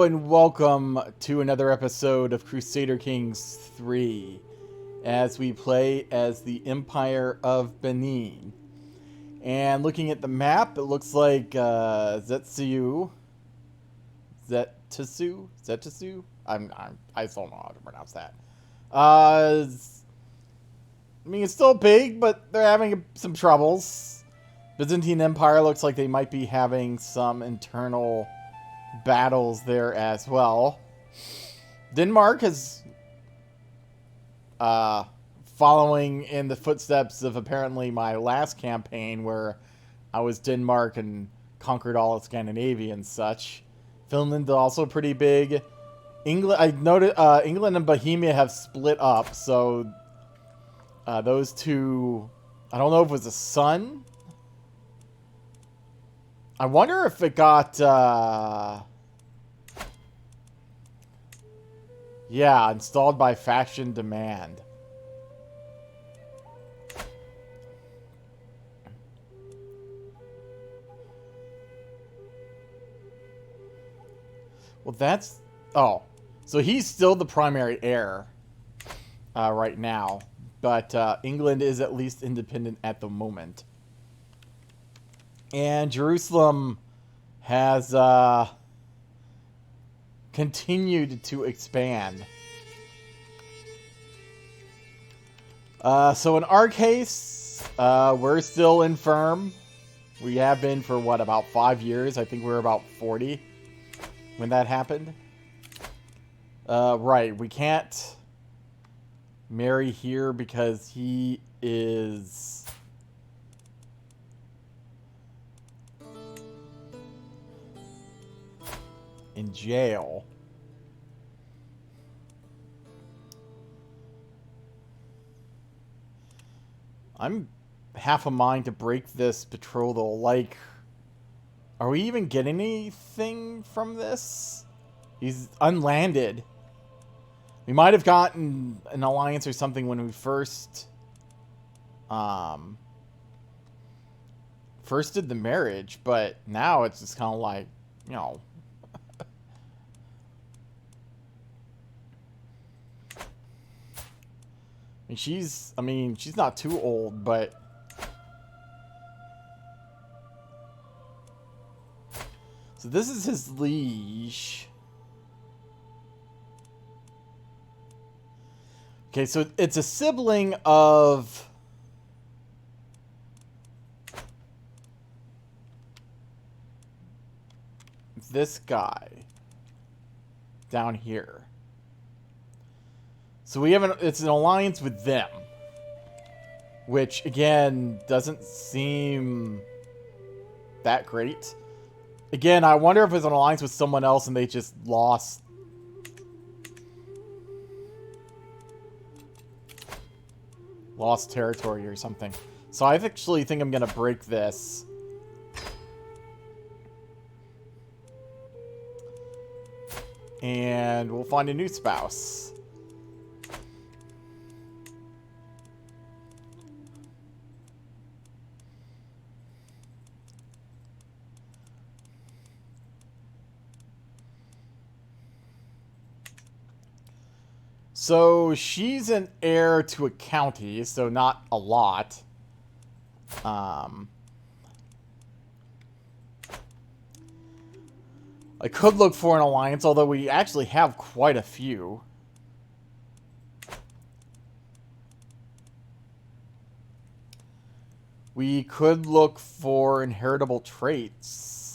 and welcome to another episode of Crusader Kings 3 as we play as the Empire of Benin. And looking at the map, it looks like Zetsu. I still don't know how to pronounce that. I mean, it's still big, but they're having some troubles. Byzantine Empire looks like they might be having some internal battles there as well. Denmark is following in the footsteps of apparently my last campaign where I was Denmark and conquered all of Scandinavia and such. Finland is also pretty big. England, I noted, England and Bohemia have split up, so those two, I don't know if it was a son. I wonder if it got, yeah, installed by faction demand. Well, that's, oh, so he's still the primary heir right now, but England is at least independent at the moment. And Jerusalem has continued to expand. So in our case, we're still infirm. We have been for, what, about 5 years? I think we were about 40 when that happened. Right, we can't marry here because he is in jail. I'm half a mind to break this betrothal. Like, are we even getting anything from this? He's unlanded. We might have gotten an alliance or something when we first did the marriage, but now it's just kind of like, you know, she's not too old, but so this is his liege. Okay, so it's a sibling of this guy down here. So we have it's an alliance with them, which again doesn't seem that great. Again, I wonder if it's an alliance with someone else and they just lost territory or something. So I actually think I'm gonna break this. And we'll find a new spouse. So she's an heir to a county, so not a lot. I could look for an alliance, although we actually have quite a few. We could look for inheritable traits.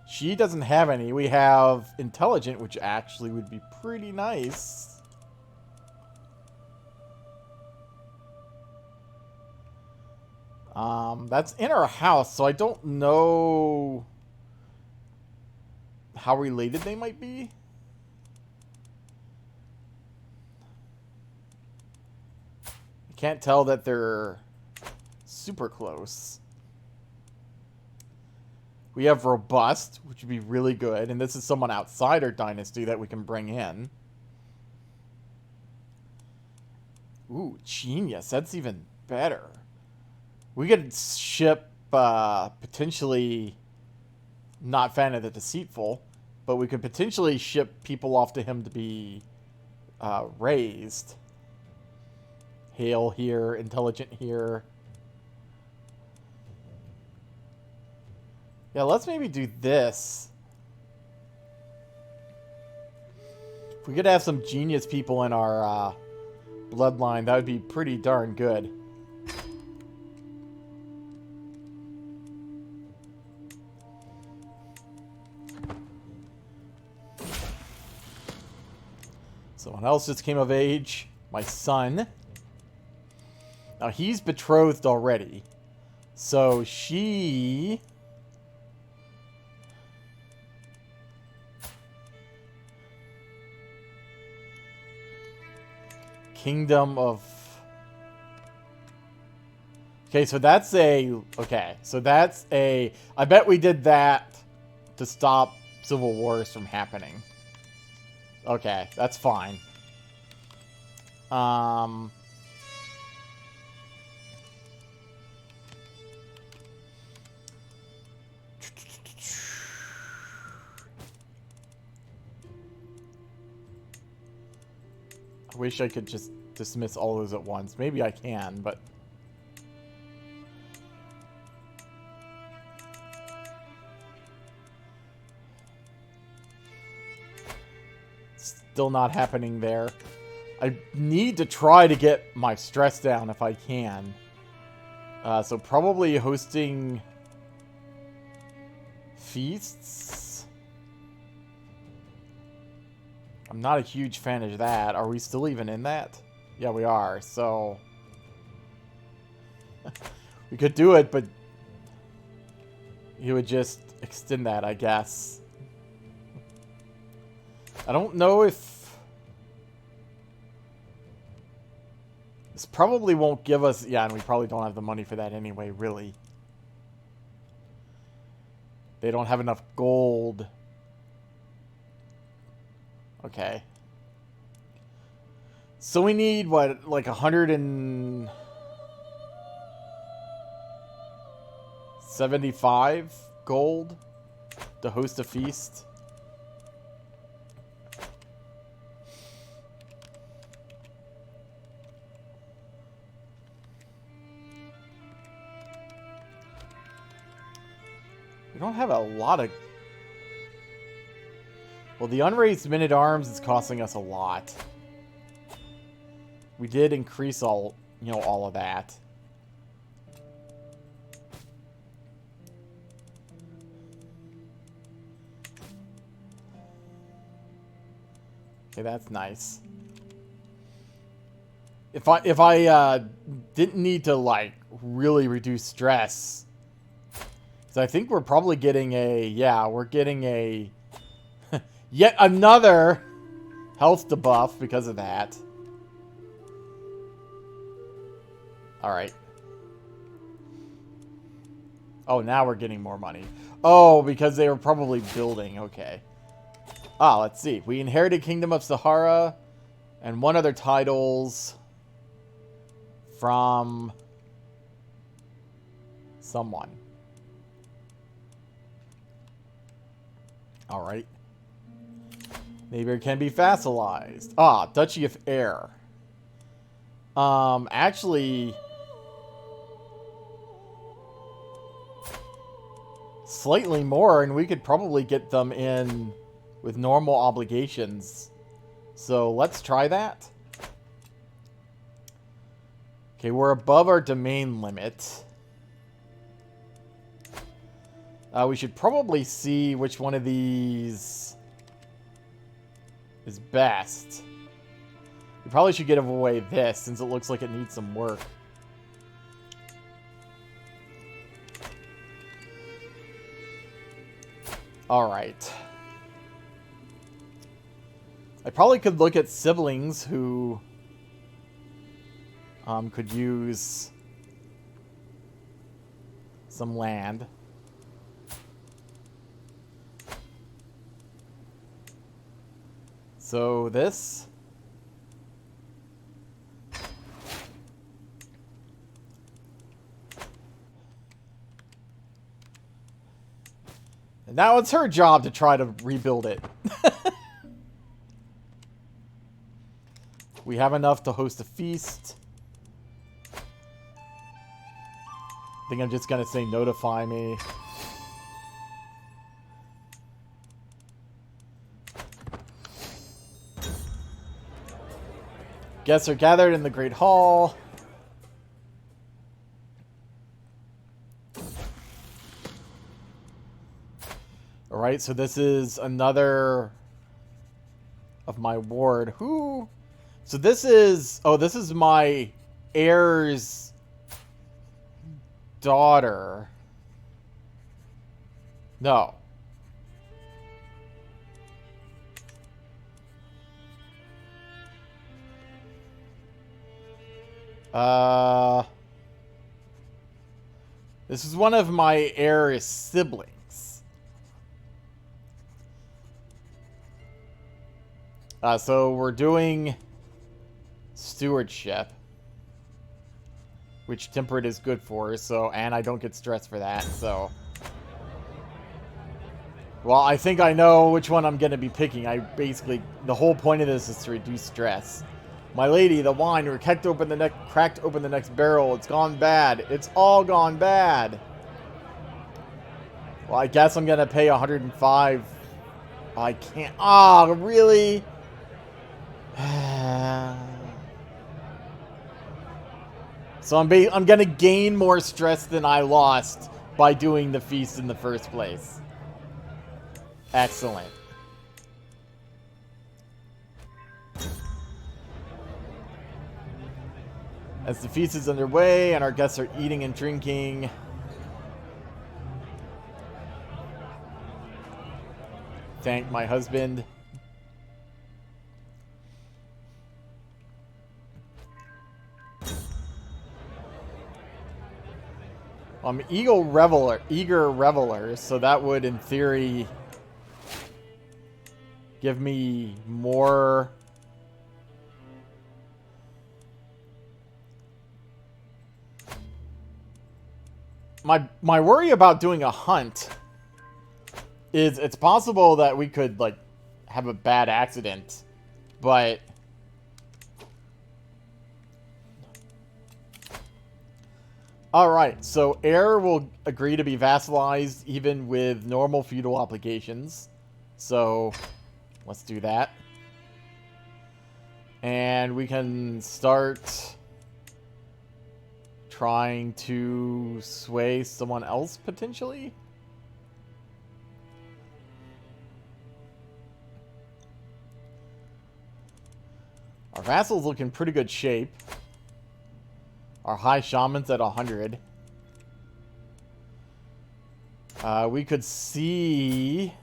She doesn't have any. We have intelligent, which actually would be pretty nice. That's in our house, so I don't know how related they might be. I can't tell that they're super close. We have robust, which would be really good. And this is someone outside our dynasty that we can bring in. Ooh, genius. That's even better. We could ship potentially Not fan of the deceitful, but we could potentially ship people off to him to be raised. Hale here, intelligent here. Yeah, let's maybe do this. If we could have some genius people in our bloodline, that would be pretty darn good. Someone else just came of age. My son. Now, he's betrothed already. So, she... Kingdom of... Okay, so that's a... Okay, so that's a... I bet we did that to stop civil wars from happening. Okay, that's fine. I wish I could just dismiss all those at once. Maybe I can, but... Still not happening there. I need to try to get my stress down if I can. So probably hosting feasts. I'm not a huge fan of that. Are we still even in that? Yeah, we are. So we could do it, but he would just extend that, I guess. I don't know if... This probably won't give us... Yeah, and we probably don't have the money for that anyway, really. They don't have enough gold. Okay. So we need, what, like 175 gold to host a feast? We don't have a lot of... Well, the unraised men-at-arms is costing us a lot. We did increase all of that. Okay, that's nice. If I didn't need to, like, really reduce stress... I think we're probably getting a... Yeah, we're getting a... yet another health debuff because of that. Alright. Oh, now we're getting more money. Oh, because they were probably building. Okay. Ah, let's see. We inherited Kingdom of Sahara and one other titles from someone. Alright. Neighbor can be vassalized. Ah, Duchy of Air. Actually... Slightly more, and we could probably get them in with normal obligations. So, let's try that. Okay, we're above our domain limit. We should probably see which one of these is best. We probably should give away this, since it looks like it needs some work. Alright. I probably could look at siblings who could use some land. So this. And now it's her job to try to rebuild it. We have enough to host a feast. I think I'm just going to say notify me. Guests are gathered in the Great Hall. Alright, so this is another of my ward. Who? So this is... Oh, this is my heir's daughter. No. This is one of my heir's siblings. So we're doing stewardship, which temperate is good for, so, and I don't get stressed for that, so. Well, I think I know which one I'm going to be picking. The whole point of this is to reduce stress. My lady, the wine, cracked open the next barrel. It's gone bad. It's all gone bad. Well, I guess I'm going to pay 105. I can't. Ah, really? So I'm going to gain more stress than I lost by doing the feast in the first place. Excellent. As the feast is underway and our guests are eating and drinking, thank my husband. I'm eager reveler, so that would, in theory, give me more. My worry about doing a hunt is it's possible that we could, like, have a bad accident, but alright, so heir will agree to be vassalized even with normal feudal obligations. So let's do that. And we can start trying to sway someone else, potentially? Our vassal's look in pretty good shape. Our high shaman's at 100. We could see...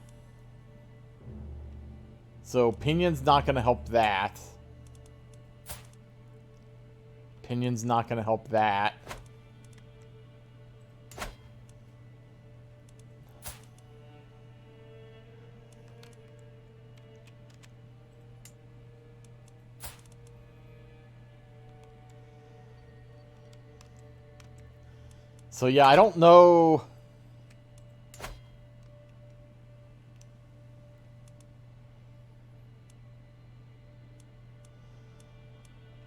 So, Pinion's not going to help that. Pinion's not going to help that. So yeah, I don't know.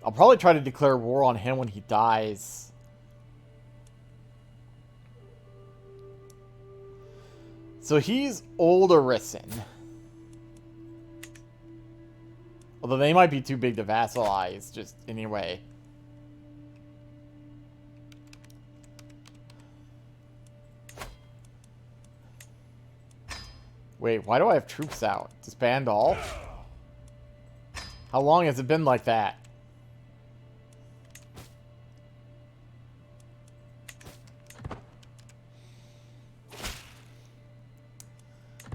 I'll probably try to declare war on him when he dies. So he's old Arisen. Although they might be too big to vassalize, just anyway. Wait, why do I have troops out? Disband all? How long has it been like that?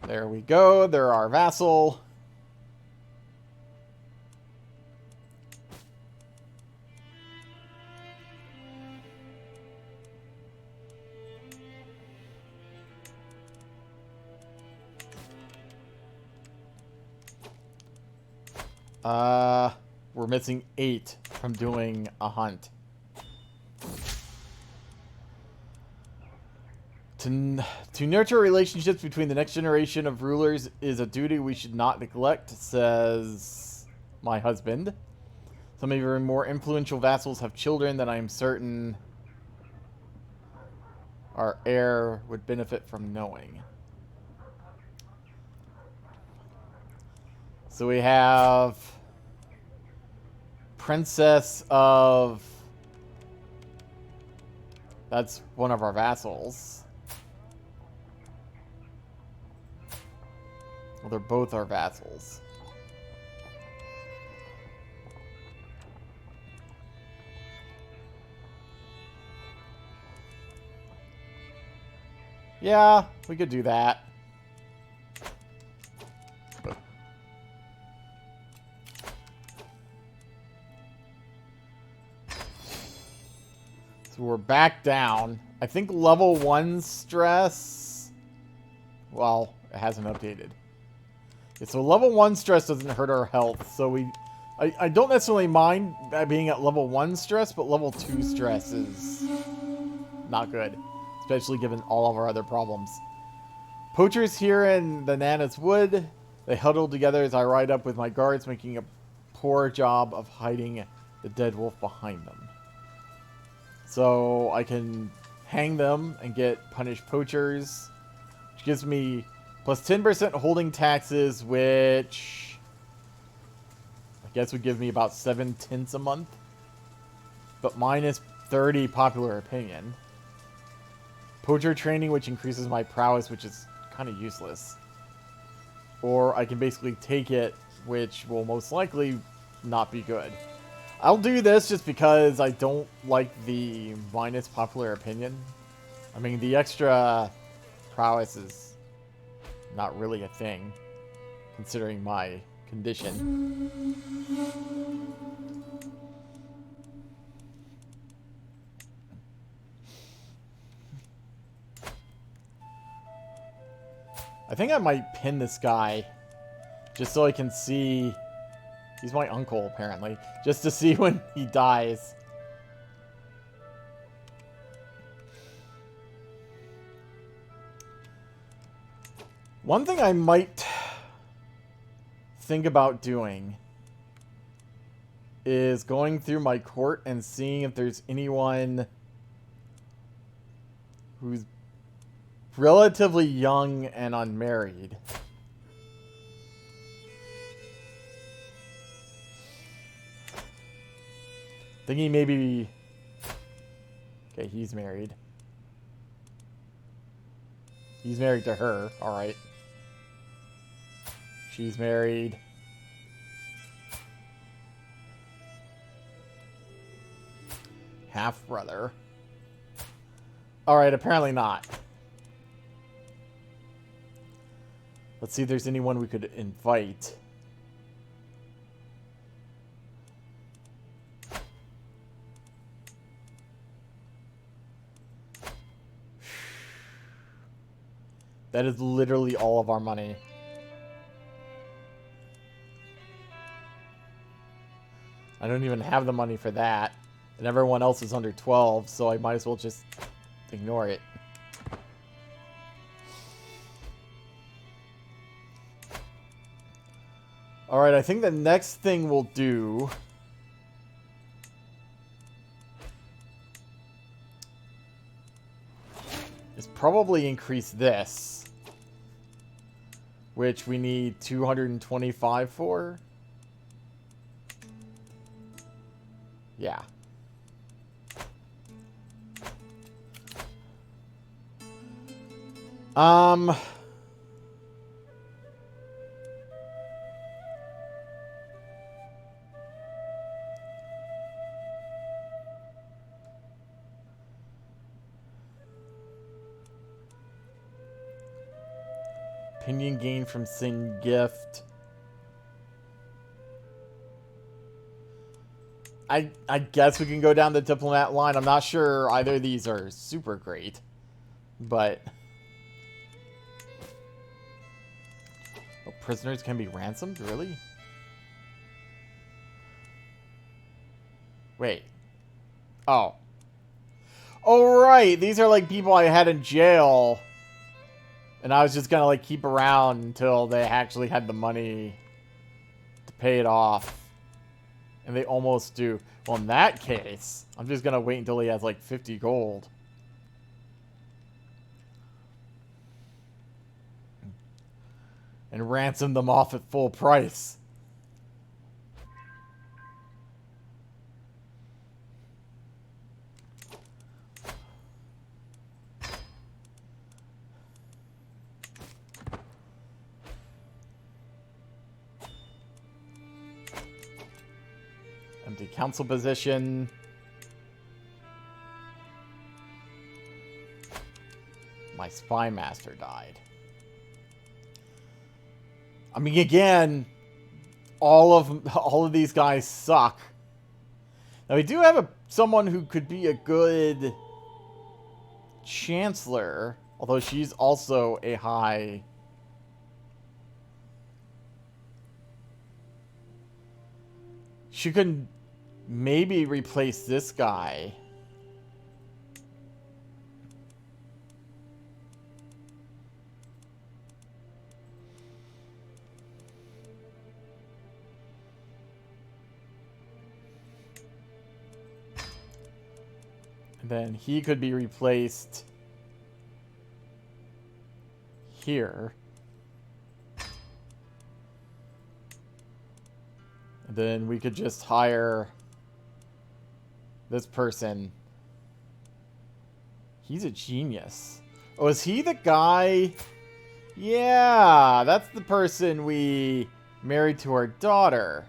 There we go. They're our vassal. We're missing 8 from doing a hunt. To nurture relationships between the next generation of rulers is a duty we should not neglect, says my husband. Some of your more influential vassals have children that I am certain our heir would benefit from knowing. So we have Princess of... That's one of our vassals. Well, they're both our vassals. Yeah, we could do that. So we're back down. I think level 1 stress... Well, it hasn't updated. Okay, so level 1 stress doesn't hurt our health, so I don't necessarily mind being at level 1 stress, but level 2 stress is not good. Especially given all of our other problems. Poachers here in the Nana's Wood. They huddle together as I ride up with my guards, making a poor job of hiding the dead wolf behind them. So I can hang them and get punished poachers, which gives me plus 10% holding taxes, which I guess would give me about 7/10 a month, but minus 30 popular opinion. Poacher training, which increases my prowess, which is kind of useless. Or I can basically take it, which will most likely not be good. I'll do this just because I don't like the minus popular opinion. I mean, the extra prowess is not really a thing, considering my condition. I think I might pin this guy just so I can see. He's my uncle, apparently. Just to see when he dies. One thing I might think about doing is going through my court and seeing if there's anyone who's relatively young and unmarried. Thinking maybe... Okay, he's married. He's married to her. Alright. She's married. Half-brother. Alright, apparently not. Let's see if there's anyone we could invite. That is literally all of our money. I don't even have the money for that. And everyone else is under 12, so I might as well just ignore it. Alright, I think the next thing we'll do is probably increase this, which we need 225 for. Yeah. Opinion gain from Sing Gift. I guess we can go down the diplomat line. I'm not sure either of these are super great, but oh, prisoners can be ransomed? Really? Wait. Oh. Oh, right. These are like people I had in jail. And I was just gonna like keep around until they actually had the money to pay it off. And they almost do. Well, in that case, I'm just gonna wait until he has like 50 gold. And ransom them off at full price. Empty council position. My spy master died. I mean, again, all of these guys suck. Now we do have someone who could be a good chancellor, although she's also a high. She could maybe replace this guy. And then he could be replaced here. And then we could just hire this person. He's a genius. Oh, is he the guy? Yeah, that's the person we married to our daughter.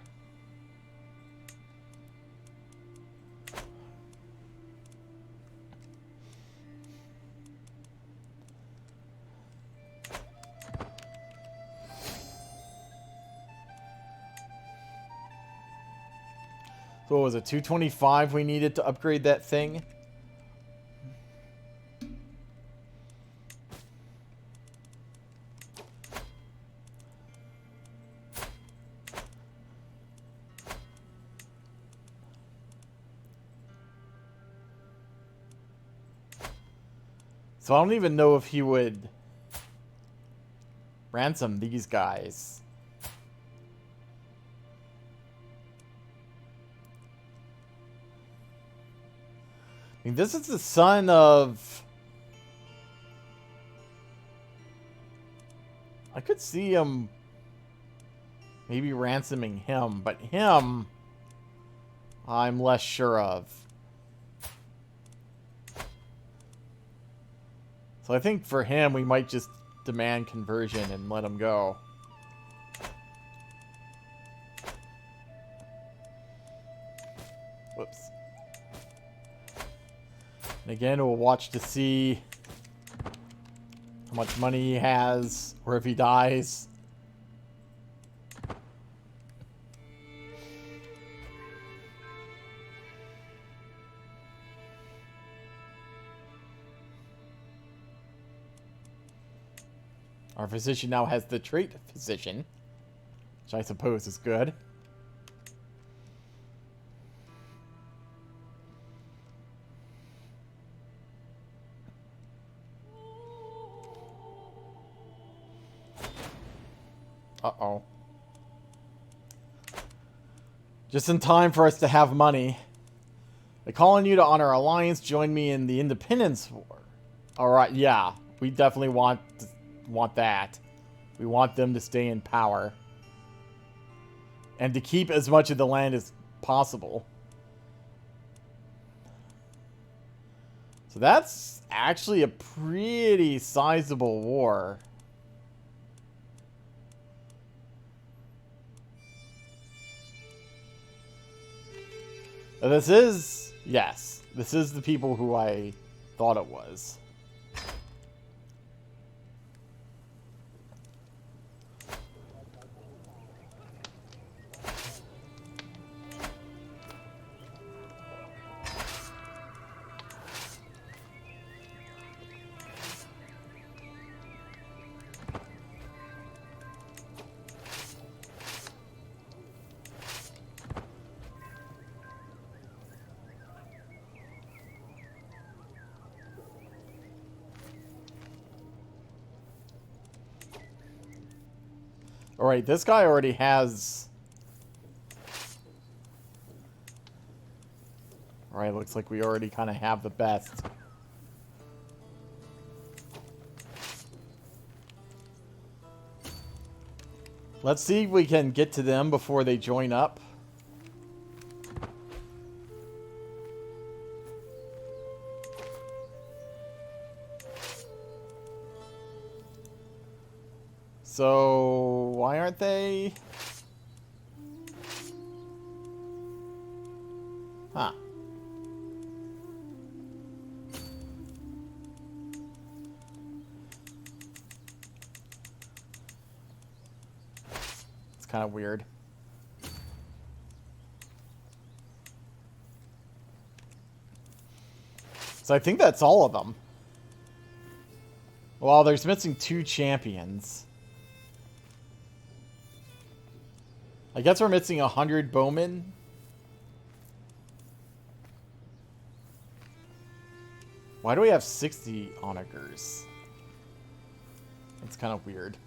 So what was it, 225 we needed to upgrade that thing? So I don't even know if he would ransom these guys. I mean, this is the son of... I could see him maybe ransoming him, but him I'm less sure of. So I think for him, we might just demand conversion and let him go. Whoops. And again, we'll watch to see how much money he has, or if he dies. Our physician now has the trait physician, which I suppose is good. Uh-oh. Just in time for us to have money. I call on you to honor our alliance. Join me in the Independence War. Alright, yeah. We definitely want that. We want them to stay in power. And to keep as much of the land as possible. So that's actually a pretty sizable war. Now this is, yes, this is the people who I thought it was. Alright, this guy already has... Alright, looks like we already kind of have the best. Let's see if we can get to them before they join up. So, why aren't they? Huh. It's kind of weird. So I think that's all of them. Well, there's missing 2 champions. I guess we're missing 100 bowmen. Why do we have 60 onagers? That's kind of weird.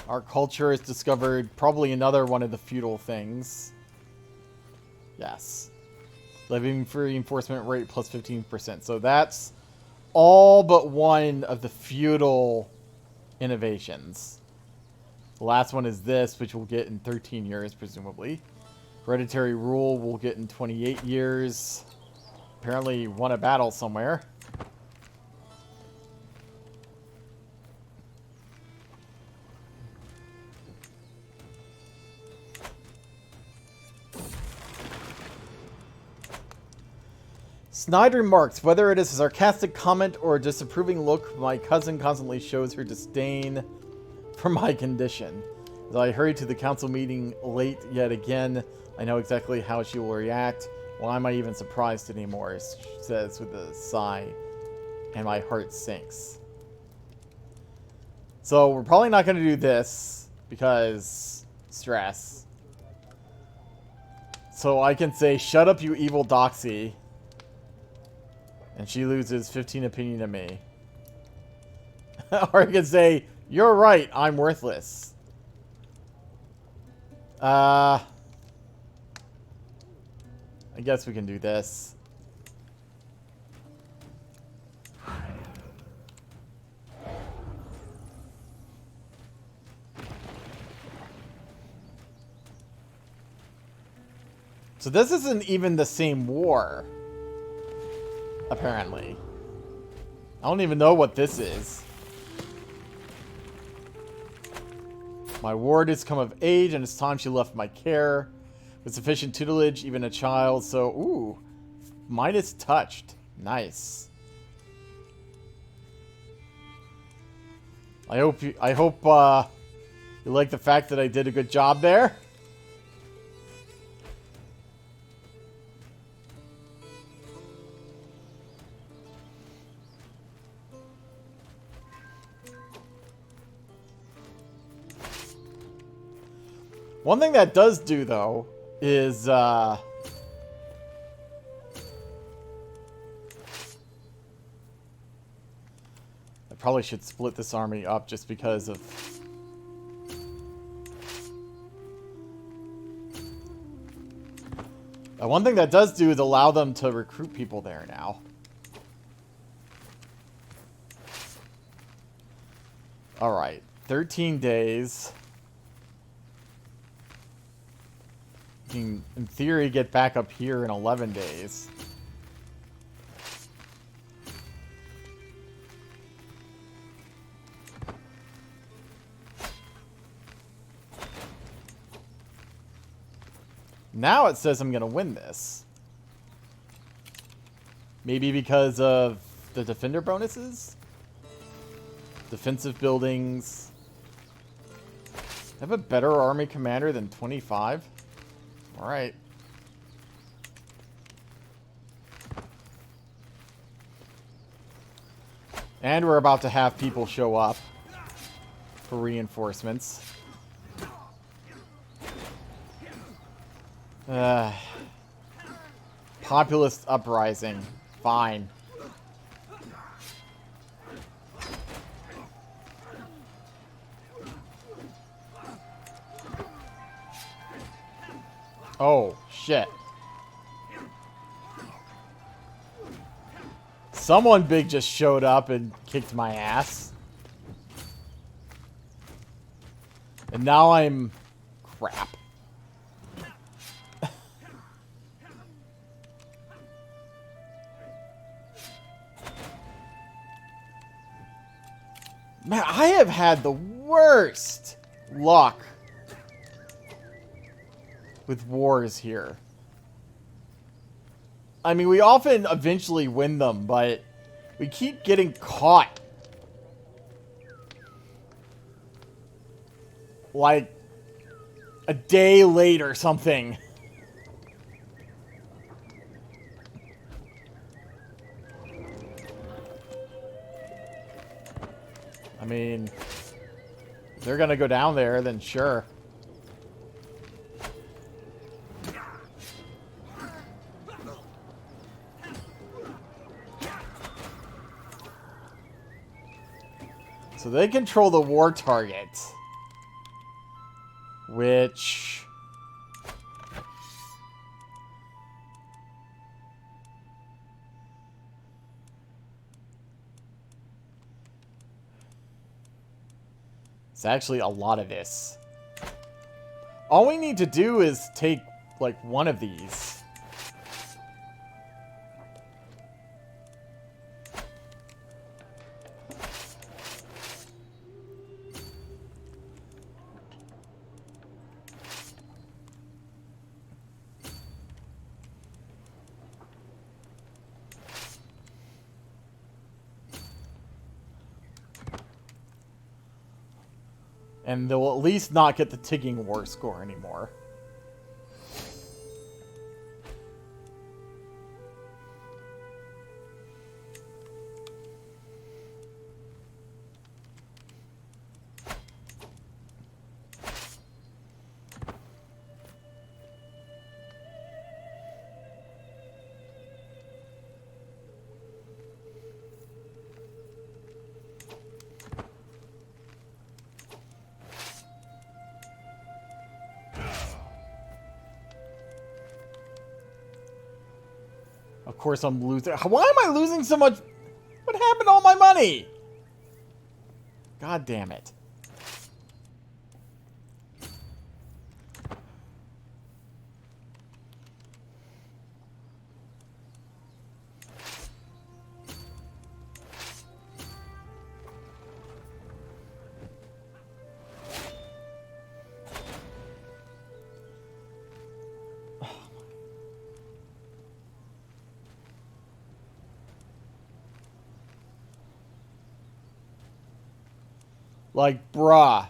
Our culture has discovered probably another one of the feudal things. Yes. Living for reinforcement rate plus 15%. So that's all but one of the feudal innovations. The last one is this, which we'll get in 13 years, presumably. Hereditary rule we'll get in 28 years. Apparently won a battle somewhere. Snide remarks, whether it is a sarcastic comment or a disapproving look, my cousin constantly shows her disdain for my condition. As I hurry to the council meeting late yet again, I know exactly how she will react. Why am I even surprised anymore? She says with a sigh, and my heart sinks. So we're probably not going to do this, because stress. So I can say, shut up, you evil doxy. And she loses 15 opinion to me. Or I can say, you're right, I'm worthless. I guess we can do this. So this isn't even the same war. Apparently. I don't even know what this is. My ward has come of age, and it's time she left my care. With sufficient tutelage, even a child, so... Ooh. Mine is touched. Nice. I hope you like the fact that I did a good job there. One thing that does do, though, is, I probably should split this army up just because of... One thing that does do is allow them to recruit people there now. Alright, 13 days. In theory, get back up here in 11 days. Now it says I'm going to win this. Maybe because of the defender bonuses? Defensive buildings. I have a better army commander than 25? Alright. And we're about to have people show up for reinforcements. Populist uprising. Fine. Oh, shit. Someone big just showed up and kicked my ass. And now I'm... crap. Man, I have had the worst luck with wars here. I mean, we often eventually win them, but we keep getting caught. Like, a day late or something. I mean, if they're gonna go down there, then sure. So they control the war target. Which... it's actually a lot of this. All we need to do is take, like, one of these. And they'll at least not get the ticking war score anymore. Of course I'm losing. Why am I losing so much? What happened to all my money? God damn it. Like, bruh.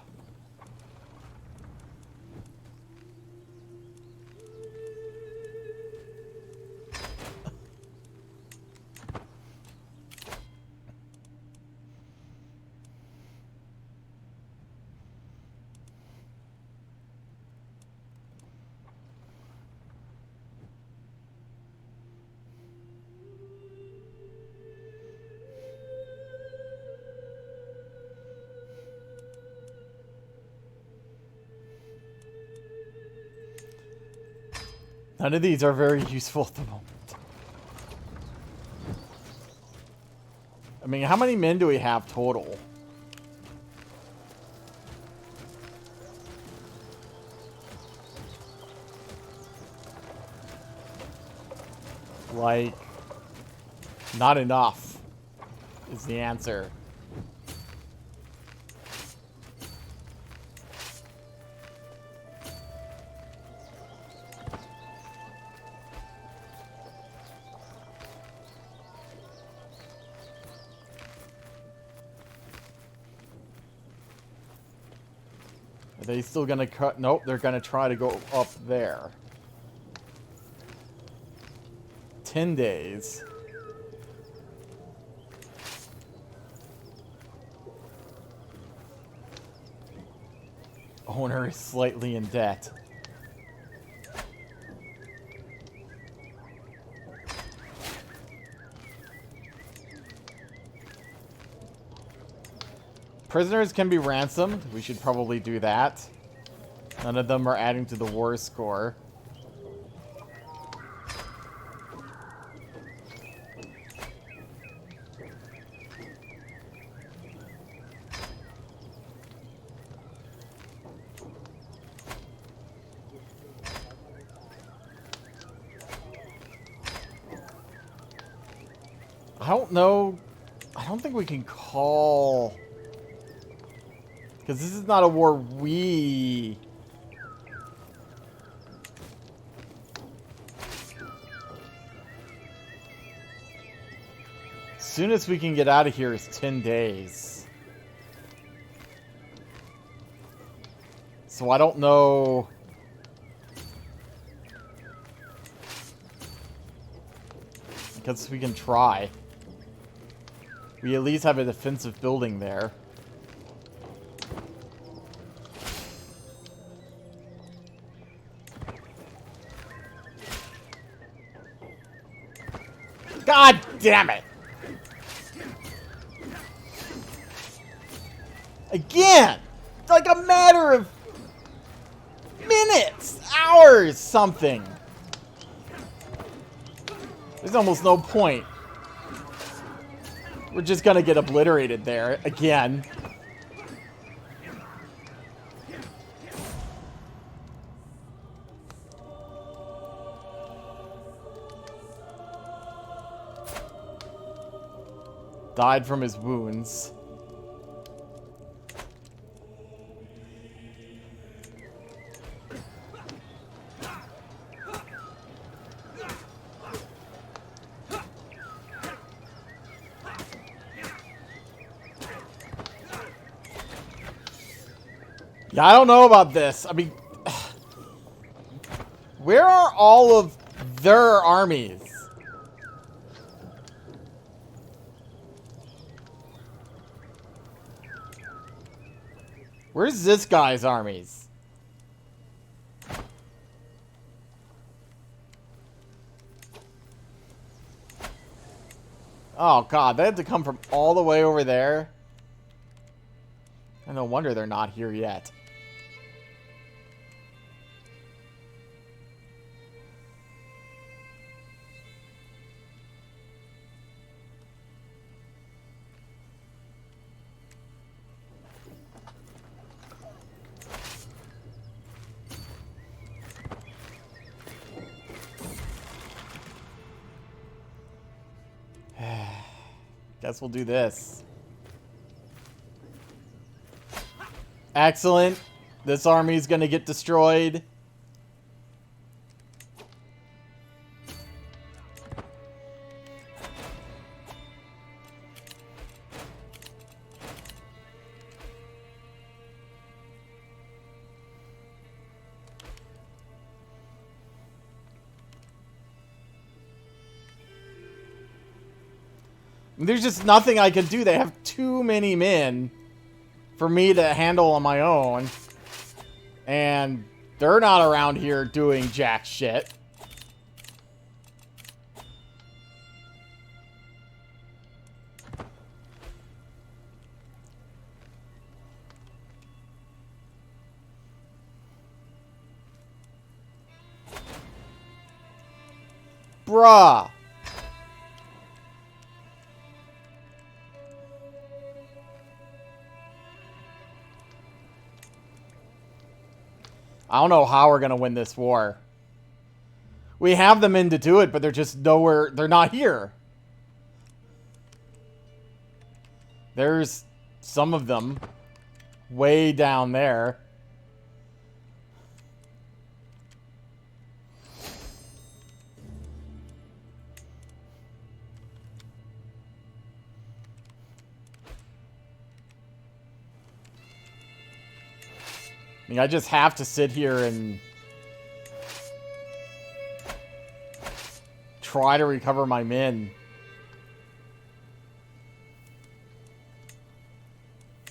None of these are very useful at the moment. I mean, how many men do we have total? Like, not enough is the answer. Are they still gonna cut? Nope, they're gonna try to go up there. 10 days. Owner is slightly in debt. Prisoners can be ransomed. We should probably do that. None of them are adding to the war score. I don't know. I don't think we can call... Because this is not a war we... Soonest we can get out of here is 10 days. So I don't know... Because we can try. We at least have a defensive building there. God damn it! Again! It's like a matter of minutes, hours, something. There's almost no point. We're just gonna get obliterated there again. Died from his wounds. Yeah, I don't know about this. I mean, where are all of their armies? Where's this guy's armies? Oh god, they had to come from all the way over there. And no wonder they're not here yet. Guess we'll do this. Excellent. This army's gonna get destroyed. There's just nothing I can do. They have too many men for me to handle on my own. And they're not around here doing jack shit. Bruh. I don't know how we're going to win this war. We have them in to do it, but they're just nowhere. They're not here. There's some of them way down there. I mean, I just have to sit here and try to recover my min.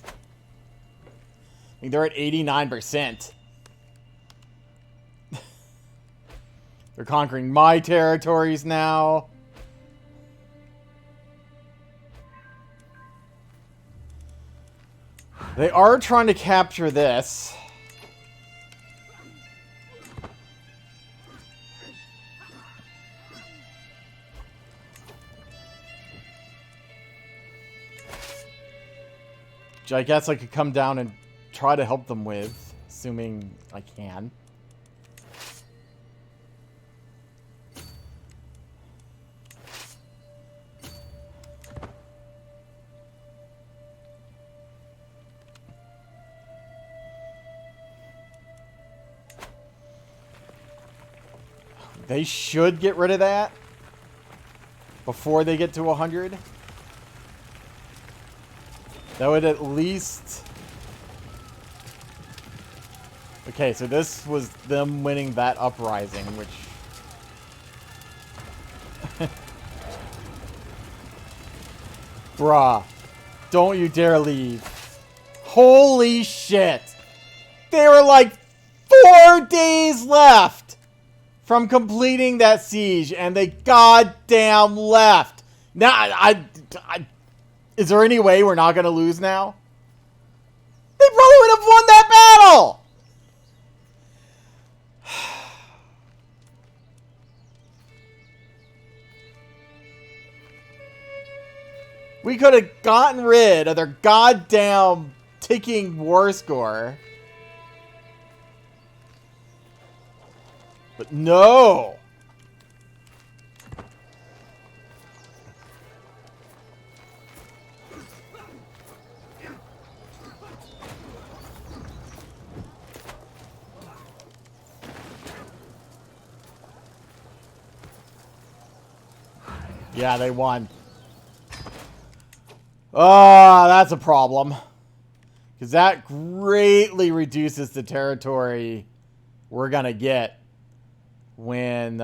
I mean, they're at 89%. They're conquering my territories now. They are trying to capture this. Which I guess I could come down and try to help them with, assuming I can. They should get rid of that before they get to 100. That would at least... Okay, so this was them winning that uprising, which... Bruh. Don't you dare leave. Holy shit! They were like 4 days left from completing that siege, and they goddamn left. Now, is there any way we're not going to lose now? They probably would have won that battle! We could have gotten rid of their goddamn ticking war score. But no! Yeah, they won. Oh, that's a problem. Because that greatly reduces the territory we're going to get when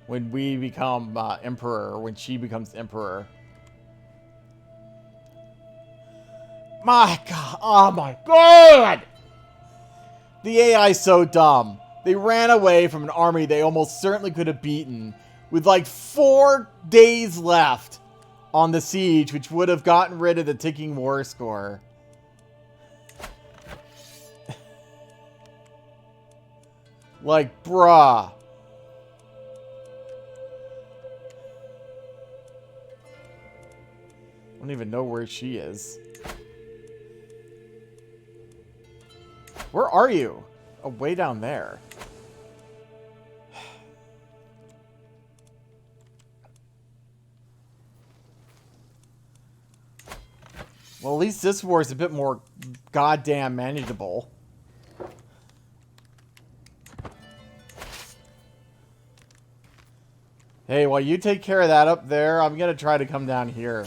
we become emperor, or when she becomes emperor. My God. Oh, my God. The AI is so dumb. They ran away from an army they almost certainly could have beaten with like 4 days left on the siege, which would have gotten rid of the ticking war score. Like, bruh. I don't even know where she is. Where are you? Oh, way down there. Well, at least this war is a bit more goddamn manageable. Hey, while you take care of that up there, I'm gonna try to come down here.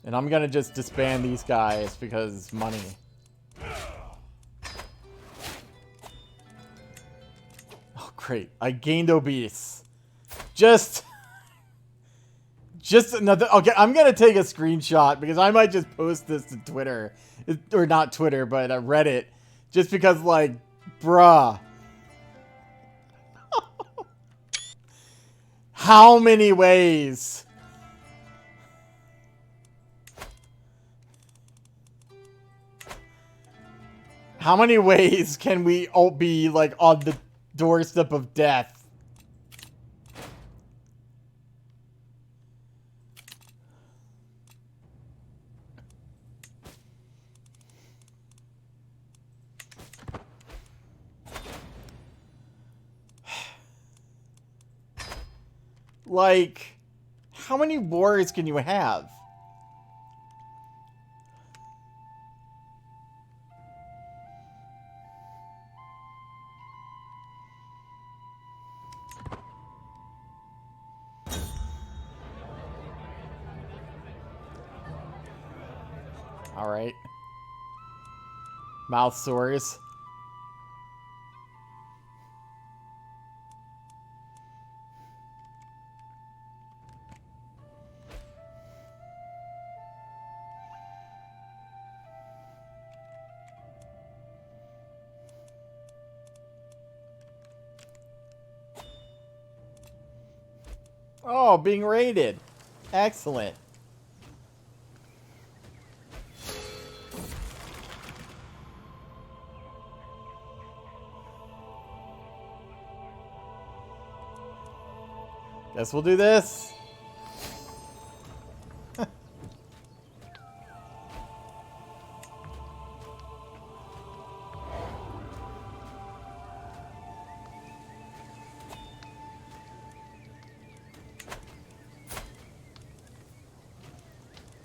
And I'm gonna just disband these guys because money. Oh, great. I gained obese. Just another... Okay, I'm gonna take a screenshot because I might just post this to Twitter. Or not Twitter, but Reddit. Just because, like, bruh. How many ways? How many ways can we all be, like, on the doorstep of death? Like, how many wars can you have? Alright. Mouth sores. Oh, being raided. Excellent. Guess we'll do this.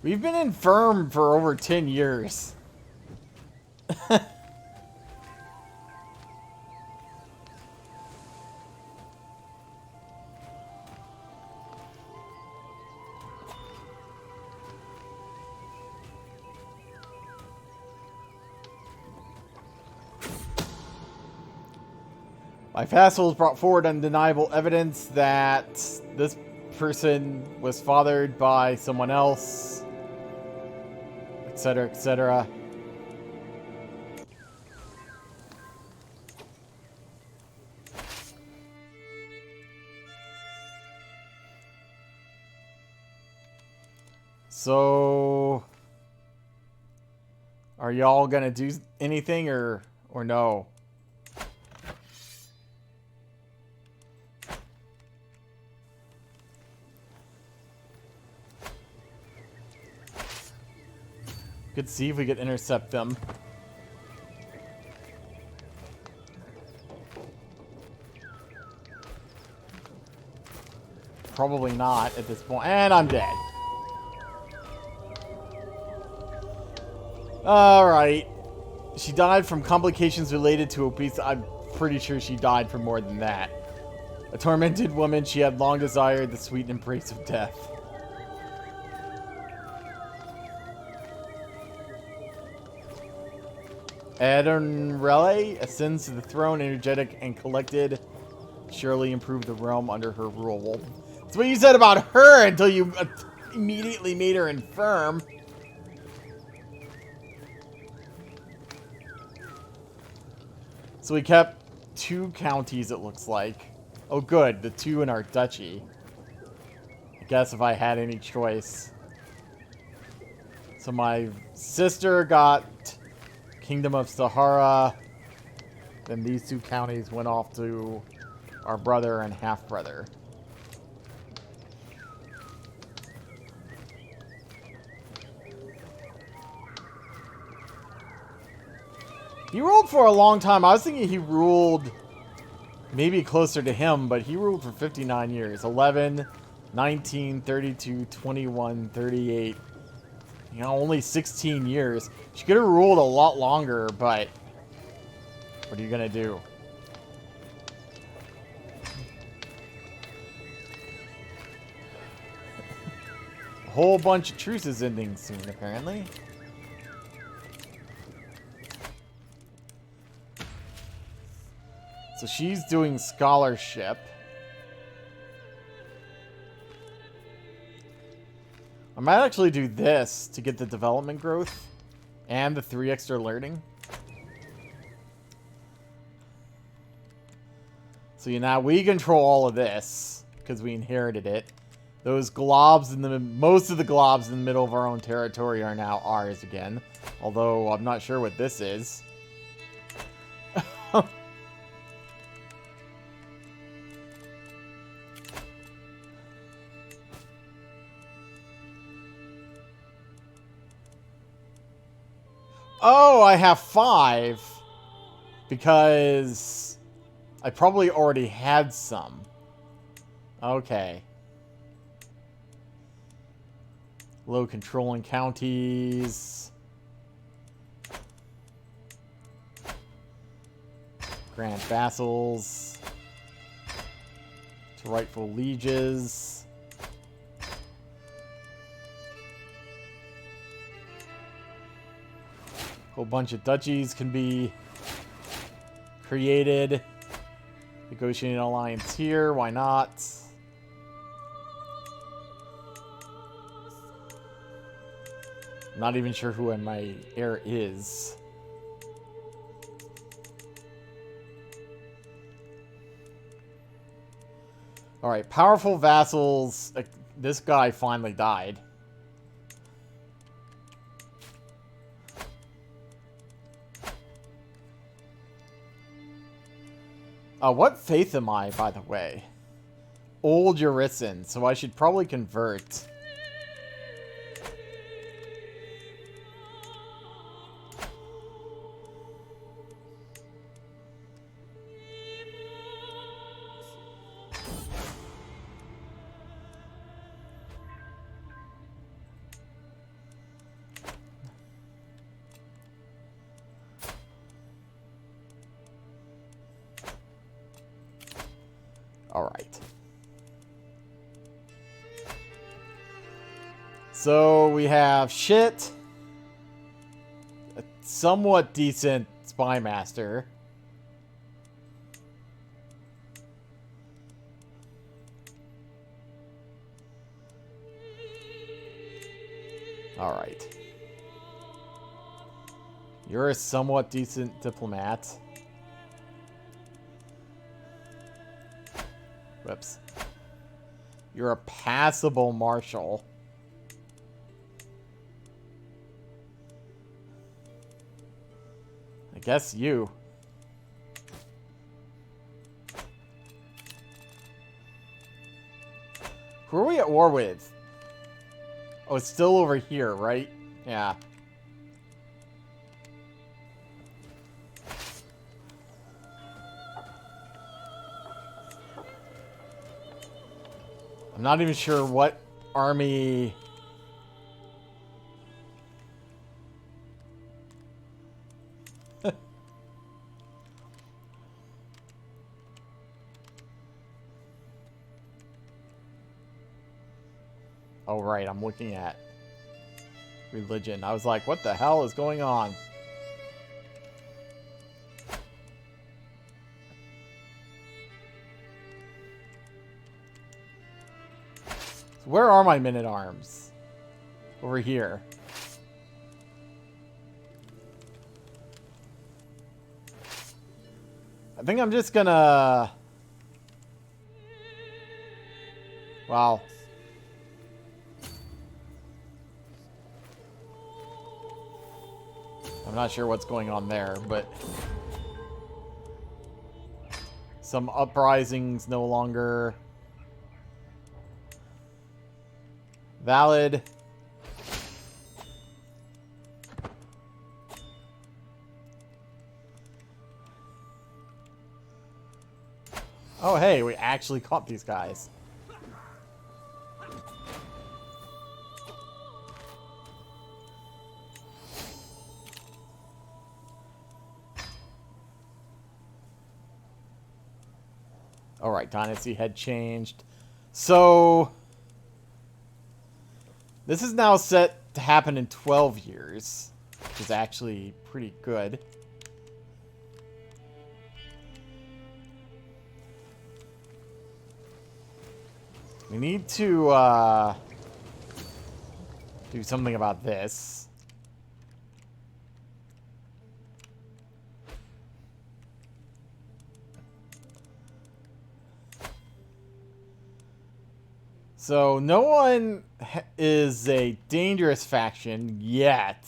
We've been infirm for over 10 years. My vassals brought forward undeniable evidence that this person was fathered by someone else, etc., etc. So, are y'all gonna do anything or no? Could see if we could intercept them. Probably not at this point. And I'm dead. Alright. She died from complications related to obesity. I'm pretty sure she died from more than that. A tormented woman, she had long desired the sweet embrace of death. Adonrele ascends to the throne, energetic and collected. Surely improve the realm under her rule. That's what you said about her until you immediately made her infirm. So we kept 2 counties, it looks like. Oh, good. The 2 in our duchy. I guess if I had any choice. So my sister got Kingdom of Sahara. Then these 2 counties went off to our brother and half-brother. He ruled for a long time. I was thinking he ruled maybe closer to him, but he ruled for 59 years. 11, 19, 32, 21, 38. You know, only 16 years. She could have ruled a lot longer, but what are you going to do? A whole bunch of truces ending soon, apparently. So she's doing scholarship. I might actually do this to get the development growth and the 3 extra learning. So now we control all of this because we inherited it. Those globs in the most of the globs in the middle of our own territory are now ours again. Although I'm not sure what this is. Oh, I have 5 because I probably already had some. Okay. Low controlling counties. Grant vassals. To rightful lieges. whole bunch of duchies can be created. Negotiating alliance here, why not? I'm not even sure who my heir is. Alright, powerful vassals. This guy finally died. What faith am I, by the way? Old Urisan, so I should probably convert. Alright. So we have shit. A somewhat decent spy master. Alright. You're a somewhat decent diplomat. Whoops. You're a passable marshal. I guess you. Who are we at war with? Oh, it's still over here, right? Yeah. I'm not even sure what army... Oh, right, I'm looking at religion. I was like, what the hell is going on? Where are my men-at-arms? Over here. I think I'm just gonna... Wow. I'm not sure what's going on there, but... Some uprisings no longer... valid. Oh, hey, we actually caught these guys. Alright, dynasty had changed. So... this is now set to happen in 12 years, which is actually pretty good. We need to do something about this. So, no one is a dangerous faction yet.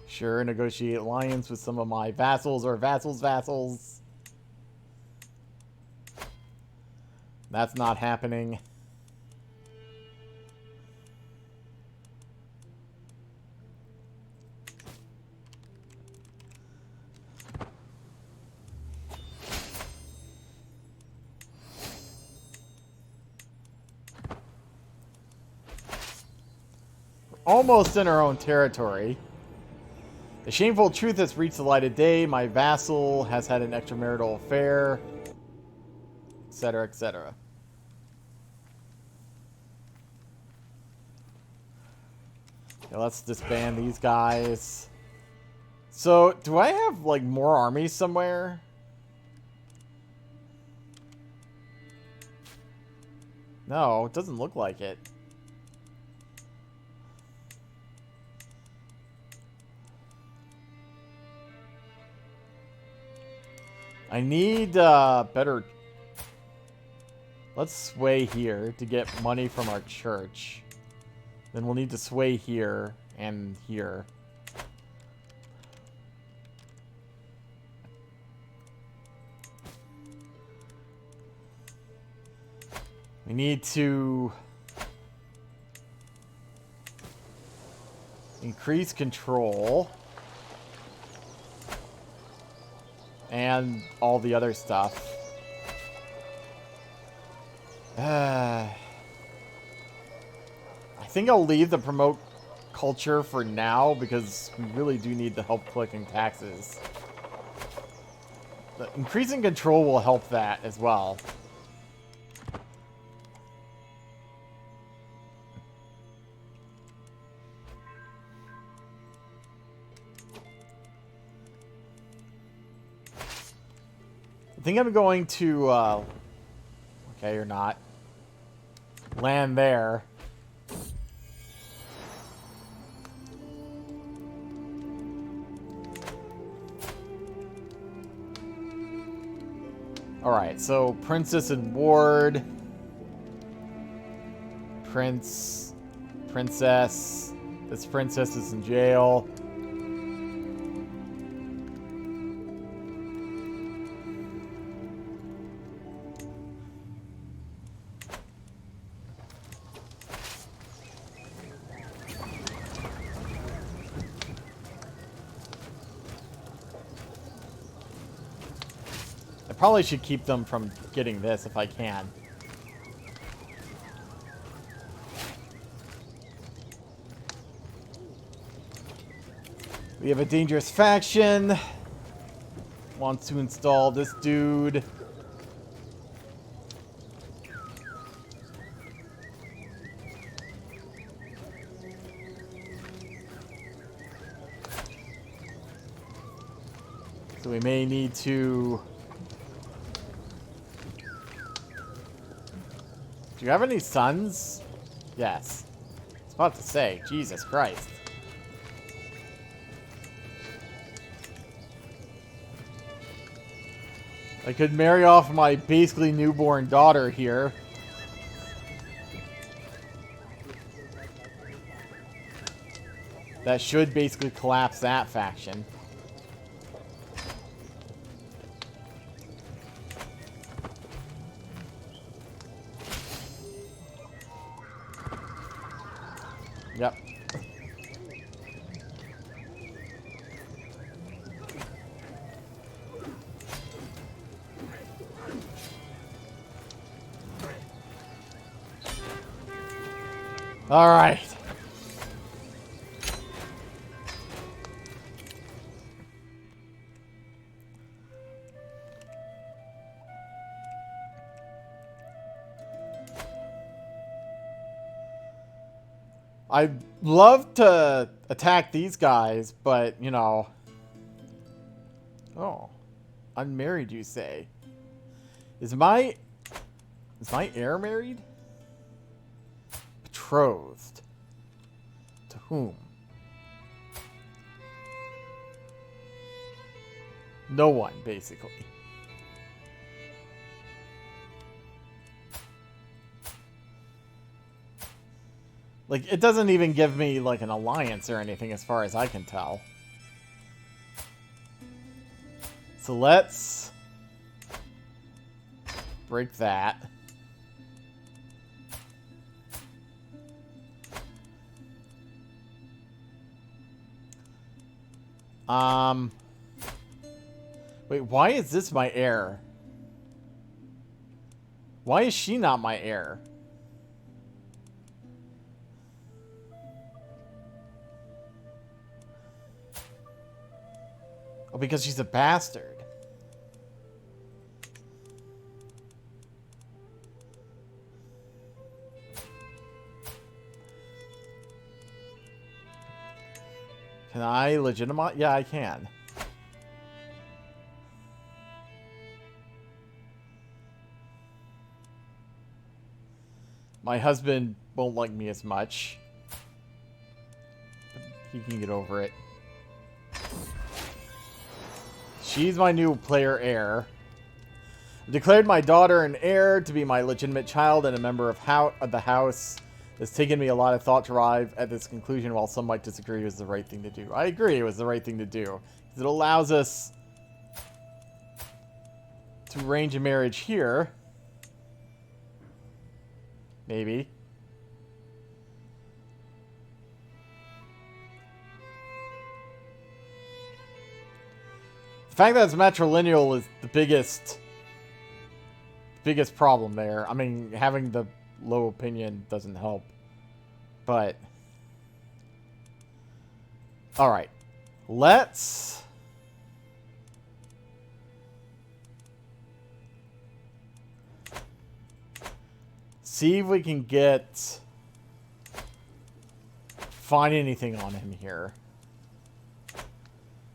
Sure, negotiate alliance with some of my vassals or vassals' vassals. That's not happening. Almost in our own territory. The shameful truth has reached the light of day. My vassal has had an extramarital affair, etc., etc. Okay, let's disband these guys. So, do I have, like, more armies somewhere? No, it doesn't look like it. I need better... Let's sway here to get money from our church. Then we'll need to sway here and here. We need to increase control and all the other stuff. I think I'll leave the promote culture for now because we really do need the help collecting taxes. The increasing control will help that as well. I think I'm going to, okay, you're not. Land there. Alright, so Princess and Ward. Princess. This princess is in jail. Probably should keep them from getting this if I can. We have a dangerous faction. Wants to install this dude. So we may need to... Do you have any sons? Yes. I was about to say, Jesus Christ. I could marry off my basically newborn daughter here. That should basically collapse that faction. Yep. All right. I'd love to attack these guys, but, you know... Oh. Unmarried, you say? Is my heir married? Betrothed. To whom? No one, basically. Like, it doesn't even give me, like, an alliance or anything as far as I can tell. So let's break that. Wait, why is this my heir? Why is she not my heir? Oh, because she's a bastard. Can I legitimize? Yeah, I can. My husband won't like me as much. He can get over it. She's my new player heir. I've declared my daughter an heir to be my legitimate child and a member of the house. It's taken me a lot of thought to arrive at this conclusion, while some might disagree it was the right thing to do. I agree it was the right thing to do. It allows us to arrange a marriage here. Maybe. The fact that it's matrilineal is the biggest problem there. I mean, having the low opinion doesn't help. But alright. Let's see if we can find anything on him here.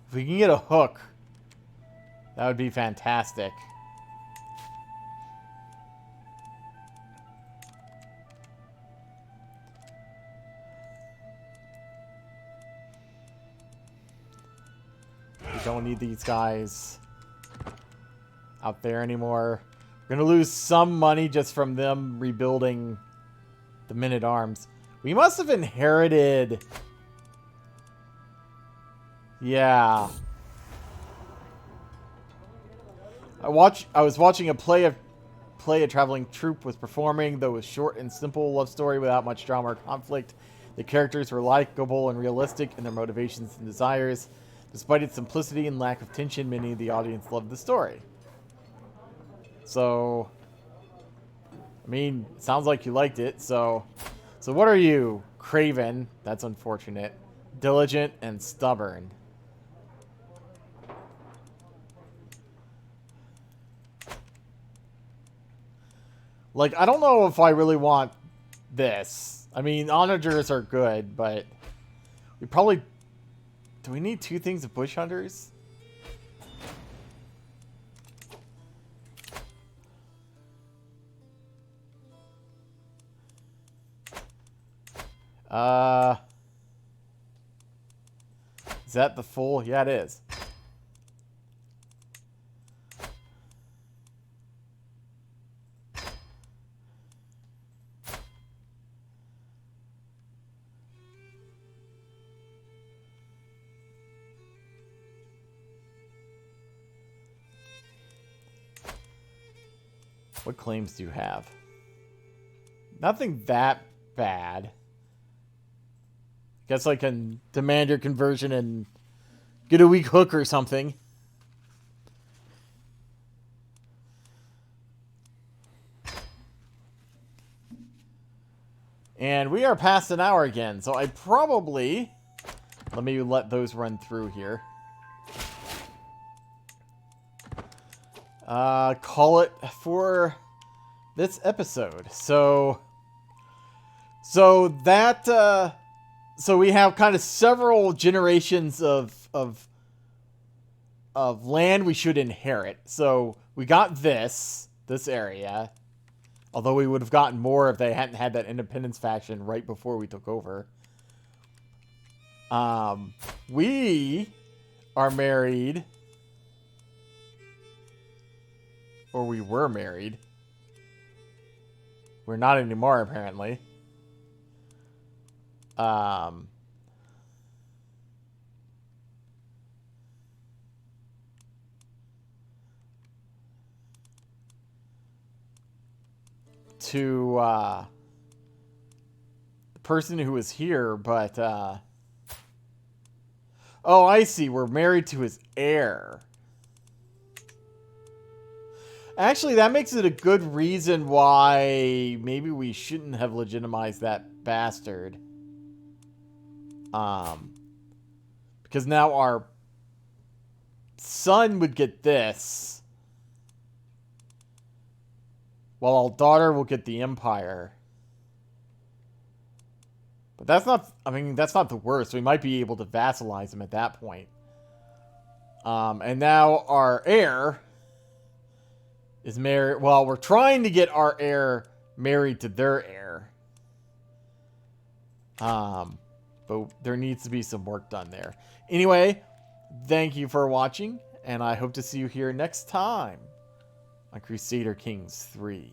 If we can get a hook, that would be fantastic. We don't need these guys out there anymore. We're going to lose some money just from them rebuilding the men-at-arms. We must have inherited... Yeah. I was watching a play a traveling troupe was performing, though it was short and simple love story without much drama or conflict. The characters were likable and realistic in their motivations and desires. Despite its simplicity and lack of tension, many of the audience loved the story. So, I mean, sounds like you liked it. So what are you? Craven. That's unfortunate. Diligent and stubborn. Like, I don't know if I really want this. I mean, onagers are good, but we probably... Do we need 2 things of bush hunters? Is that the full? Yeah, it is. What claims do you have? Nothing that bad. Guess I can demand your conversion and get a weak hook or something. And we are past an hour again, so I probably... Let me let those run through here. Call it for this episode. So we have kind of several generations of land we should inherit. So we got this area, although we would have gotten more if they hadn't had that independence faction right before we took over. We are married. Or we were married. We're not anymore, apparently. To the person who was here, but oh, I see. We're married to his heir. Actually, that makes it a good reason why maybe we shouldn't have legitimized that bastard. Because now son would get this, while our daughter will get the empire. But that's not, I mean, that's not the worst. We might be able to vassalize him at that point. And now our heir is married. Well, we're trying to get our heir married to their heir. But there needs to be some work done there. Anyway, thank you for watching, and I hope to see you here next time on Crusader Kings 3.